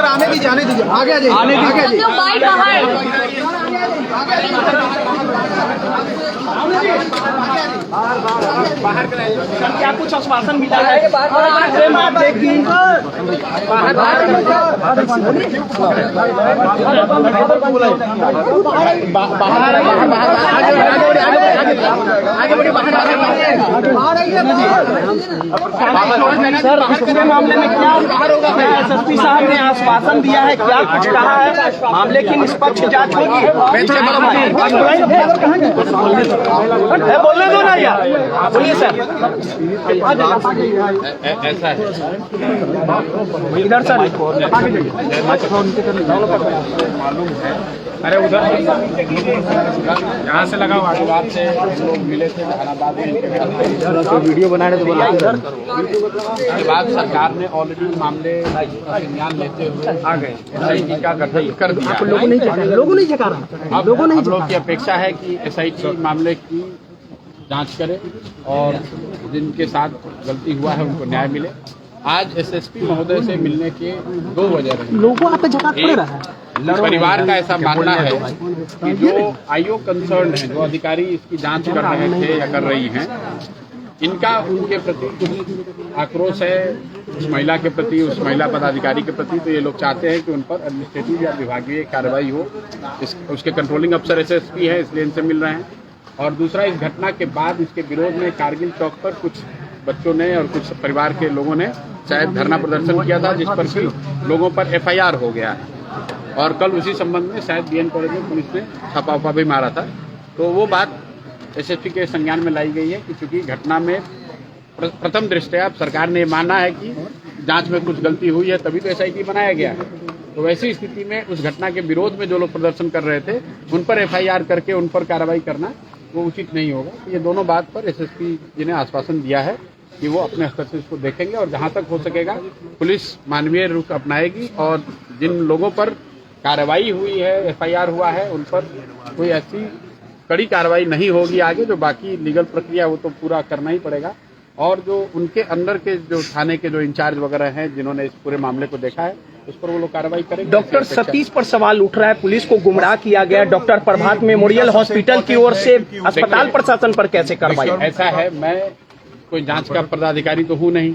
आने दीजिए, आने दीजिए, आगे आ जाइए, आने दीजिए, बाहर क्या कुछ आश्वासन मिला है? सर, मामले में क्या एसएसपी साहब ने आश्वासन दिया है, क्या कुछ कहा है? मामले की निष्पक्ष जांच होगी। बोलने दो ना यार, बोलिए सर। ऐसा है इधर सर, मालूम है। अरे उधर यहाँ से लगा हुआ बात से लोग मिले थे जहानाबाद में, वीडियो बना रहे तो बोला इधर। उसके बाद सरकार ने ऑलरेडी मामले का संज्ञान लेते हुए आ गए, SIT का गठन कर दिया। लोगों नहीं चका रहा, अब हम लोग की अपेक्षा है कि SIT मामले की जांच करे और जिनके साथ गलती हुआ है उनको न्याय मिले। आज SSP महोदय से मिलने के 2 वजह रहे। लोगों आप झकात पड़ रहा है। परिवार का ऐसा मानना है कि जो IO कंसर्न है, जो अधिकारी इसकी जांच कर रहे थे या कर रही हैं, इनका उनके प्रति कुछ आक्रोश है, उस महिला के प्रति, उस महिला पदाधिकारी के प्रति। तो ये लोग चाहते हैं कि उन पर एडमिनिस्ट्रेटिव या विभागीय कार्रवाई हो। उसके कंट्रोलिंग अफसर SSP है, इसलिए इनसे मिल रहे हैं। और दूसरा, इस घटना के बाद इसके विरोध में कारगिल चौक पर कुछ बच्चों ने और कुछ परिवार के लोगों ने शायद धरना प्रदर्शन किया था, जिस पर भी लोगों पर FIR हो गया है। और कल उसी संबंध में शायद BN कॉलेज में पुलिस ने छापा भी मारा था। तो वो बात SSP के संज्ञान में लाई गई है कि चूंकि घटना में प्रथम दृष्टया सरकार ने माना है कि जांच में कुछ गलती हुई है, तभी तो SIT बनाया गया है। तो वैसी स्थिति में उस घटना के विरोध में जो लोग प्रदर्शन कर रहे थे, उन पर FIR करके उन पर कार्रवाई करना वो उचित नहीं होगा। ये दोनों बात पर SSP जी ने आश्वासन दिया है कि वो अपने स्तर से इसको देखेंगे और जहां तक हो सकेगा पुलिस मानवीय रुख अपनाएगी और जिन लोगों पर कार्रवाई हुई है, FIR हुआ है, उन पर कोई ऐसी कड़ी कार्रवाई नहीं होगी आगे। जो बाकी लीगल प्रक्रिया वो तो पूरा करना ही पड़ेगा। और जो उनके अंदर के जो थाने के जो इंचार्ज वगैरह हैं, जिन्होंने इस पूरे मामले को देखा है, उस पर वो लोग कार्रवाई करेंगे। डॉक्टर सतीश पर सवाल उठ रहा है, पुलिस को गुमराह किया गया। डॉक्टर प्रभात मेमोरियल हॉस्पिटल की ओर से अस्पताल प्रशासन पर कैसे कार्रवाई? ऐसा है, मैं कोई जांच का पदाधिकारी तो हूँ नहीं,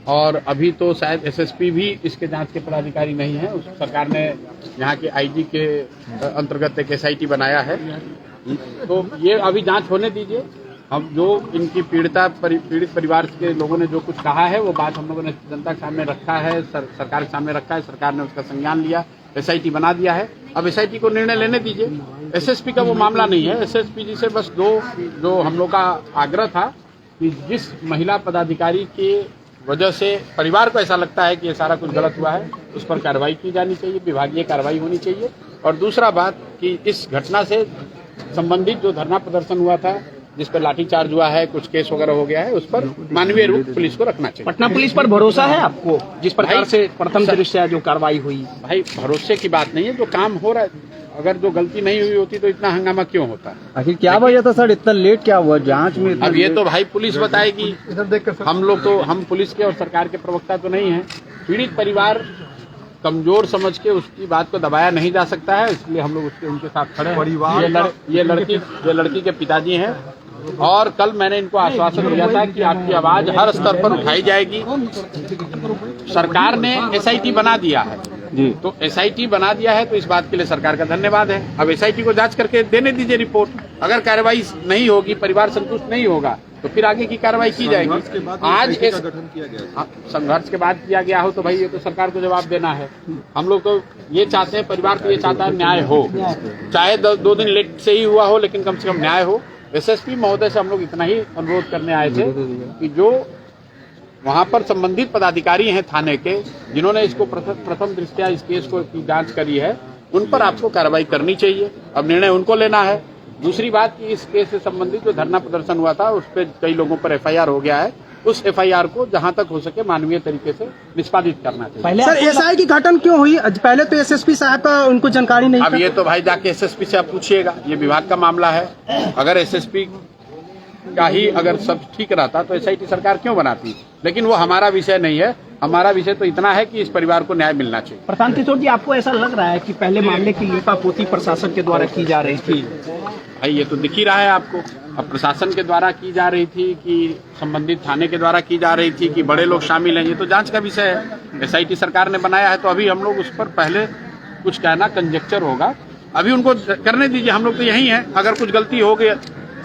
और अभी तो शायद SSP भी इसके जांच के पदाधिकारी नहीं है। उस सरकार ने यहाँ के IG के अंतर्गत एक SIT बनाया है। तो ये अभी जांच होने दीजिए। हम जो इनकी पीड़ित परिवार के लोगों ने जो कुछ कहा है, वो बात हम लोगों ने जनता के सामने रखा है, सरकार के सामने रखा है। सरकार ने उसका संज्ञान लिया, SIT बना दिया है। अब SIT को निर्णय लेने दीजिए। SSP का वो मामला नहीं है। SSP जी से बस जो हम लोग का आग्रह था कि जिस महिला पदाधिकारी के वजह से परिवार को ऐसा लगता है कि ये सारा कुछ गलत हुआ है, उस पर कार्रवाई की जानी चाहिए, विभागीय कार्रवाई होनी चाहिए। और दूसरा बात कि इस घटना से संबंधित जो धरना प्रदर्शन हुआ था, जिस पर लाठीचार्ज हुआ है, कुछ केस वगैरह हो गया है, उस पर मानवीय रूप पुलिस को रखना चाहिए। पटना पुलिस पर भरोसा है आपको, जिस प्रकार से प्रथम दृष्टया जो कार्रवाई हुई? भाई, भरोसे की बात नहीं है, जो काम हो रहा है। अगर जो गलती नहीं हुई होती तो इतना हंगामा क्यों होता? आखिर क्या वजह था सर, इतना लेट क्या हुआ जांच में? अब ये तो भाई पुलिस बताएगी। हम पुलिस के और सरकार के प्रवक्ता तो नहीं हैं। पीड़ित परिवार कमजोर समझ के उसकी बात को दबाया नहीं जा सकता है, इसलिए हम लोग उनके साथ खड़े हैं। ये लड़की के पिताजी हैं, और कल मैंने इनको आश्वासन दिया था कि आपकी आवाज हर स्तर पर उठाई जाएगी। सरकार ने SIT बना दिया है जी, तो SIT बना दिया है, तो इस बात के लिए सरकार का धन्यवाद है। अब SIT को जांच करके देने दीजिए रिपोर्ट। अगर कार्रवाई नहीं होगी, परिवार संतुष्ट नहीं होगा, तो फिर आगे की कार्रवाई की जाएगी। आज संघर्ष के बाद किया गया हो तो भाई ये तो सरकार को जवाब देना है। हम लोग तो ये चाहते हैं, परिवार तो ये चाहता है न्याय हो, चाहे 2 दिन लेट से ही हुआ हो, लेकिन कम से कम न्याय हो। SSP महोदय से हम लोग इतना ही अनुरोध करने आए थे कि जो वहां पर संबंधित पदाधिकारी हैं थाने के, जिन्होंने इसको प्रथम दृष्टया इस केस को की जांच करी है, उन पर आपको कार्रवाई करनी चाहिए। अब निर्णय उनको लेना है। दूसरी बात कि इस केस से संबंधित जो धरना प्रदर्शन हुआ था, उस पर कई लोगों पर FIR हो गया है। उस FIR को जहां तक हो सके मानवीय तरीके से निष्पादित करना चाहिए। सर, SI की घटना क्यों हुई? पहले तो SSP साहब का उनको जानकारी नहीं। अब ये तो भाई जाके SSP से आप पूछिएगा, ये विभाग का मामला है। अगर SSP का ही अगर सब ठीक रहता तो एसआईटी सरकार क्यों बनाती। लेकिन वो हमारा विषय नहीं है। हमारा विषय तो इतना है कि इस परिवार को न्याय मिलना चाहिए। प्रशांत किशोर जी, आपको ऐसा लग रहा है कि पहले मामले की लीपापोती प्रशासन के द्वारा की जा रही थी? भाई ये तो दिख ही रहा है आपको। अब प्रशासन के द्वारा की जा रही थी कि संबंधित थाने के द्वारा की जा रही थी कि बड़े लोग शामिल हैं, ये तो जांच का विषय है। एसआईटी सरकार ने बनाया है तो अभी हम लोग उस पर पहले कुछ कहना कंजेक्चर होगा। अभी उनको करने दीजिए, हम लोग तो यही हैं। अगर कुछ गलती हो गई,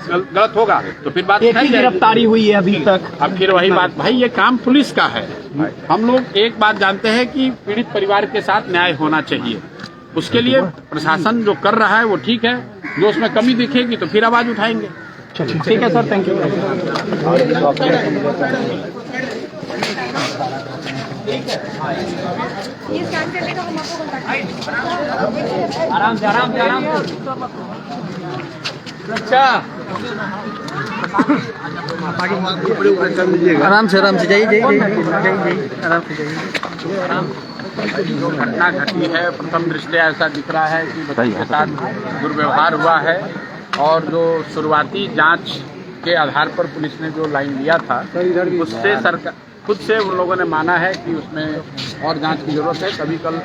गलत होगा तो फिर बात एक ही गिरफ्तारी हुई है अभी तक। अब फिर वही बात, भाई ये काम पुलिस का है। हम लोग एक बात जानते हैं कि पीड़ित परिवार के साथ न्याय होना चाहिए। उसके लिए प्रशासन जो कर रहा है वो ठीक है। जो उसमें कमी दिखेगी तो फिर आवाज उठाएंगे। ठीक है सर, थैंक यू। आराम से आराम से आराम से। अच्छा, आराम से जाइए आराम से जाइए। जो घटना घटी है प्रथम दृष्टया ऐसा दिख रहा है कि बच्चे के साथ दुर्व्यवहार हुआ है और जो शुरुआती जांच के आधार पर पुलिस ने जो लाइन लिया था उससे सरकार खुद से उन लोगों ने माना है कि उसमें और जांच की जरूरत है। कभी कल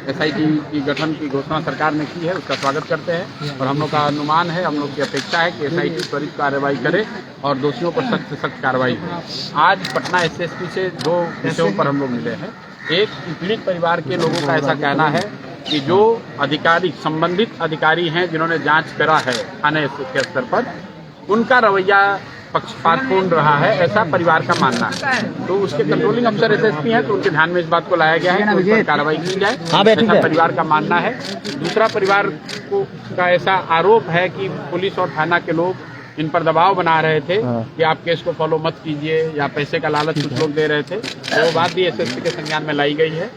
एसआईटी की गठन की घोषणा सरकार ने की है, उसका स्वागत करते हैं और हम लोग का अनुमान है, हम लोग की अपेक्षा है कि एसआईटी त्वरित कार्रवाई करे और दोषियों पर सख्त से सख्त कार्रवाई हो। आज पटना एसएसपी से 2 विषयों पर हम लोग मिले हैं। एक, पीड़ित परिवार के लोगों का ऐसा कहना है कि जो अधिकारी संबंधित अधिकारी हैं जिन्होंने जांच करा है थाने के स्तर पर, उनका रवैया पक्षपातपूर्ण रहा है, ऐसा परिवार का मानना है। तो उसके कंट्रोलिंग अफसर एसएसपी हैं तो उनके ध्यान में इस बात को लाया गया है कि उस पर कार्रवाई की जाए, ऐसा परिवार का मानना है। दूसरा, परिवार को का ऐसा आरोप है कि पुलिस और थाना के लोग इन पर दबाव बना रहे थे कि आप केस को फॉलो मत कीजिए या पैसे का लालच कुछ लोग दे रहे थे। तो वो बात भी एसएसपी के संज्ञान में लाई गई है।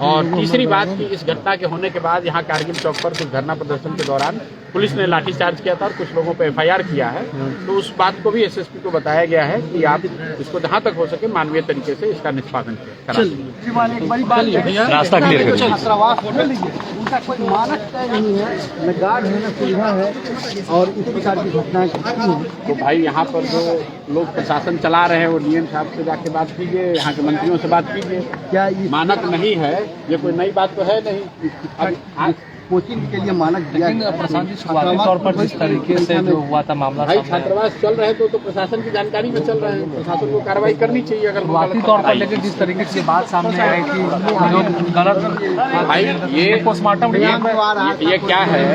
और तीसरी बात कि इस घटना के होने के बाद यहाँ कारगिल चौक पर कुछ धरना प्रदर्शन के दौरान पुलिस ने लाठीचार्ज किया था और कुछ लोगों पर एफआईआर किया है। तो उस बात को भी एसएसपी को बताया गया है कि आप इसको जहाँ तक हो सके मानवीय तरीके से इसका निष्पादन करें। रास्ता क्लियर करिए। उनका कोई मानक तय नहीं है, न गार्ड है न सुविधा है और इस प्रकार की घटनाएं घटती हैं। तो भाई यहाँ पर जो लोग प्रशासन चला रहे हैं वो डीएम साहब से जाके बात कीजिए, यहाँ के मंत्रियों से बात कीजिए। क्या मानक नहीं है, ये कोई नई बात तो है नहीं। अब कोचिंग के लिए मानक दिया गया। प्रशासन जी शुरुआती तौर पर जिस तरीके से जो हुआ था मामला भाई छात्रावास चल रहे तो प्रशासन की जानकारी में चल रहे हैं, प्रशासन को कार्रवाई करनी चाहिए। अगर शुरुआती तौर पर लेकिन जिस तरीके से बात सामने आई थी जो गलत भाई ये पोस्टमार्टम ये क्या है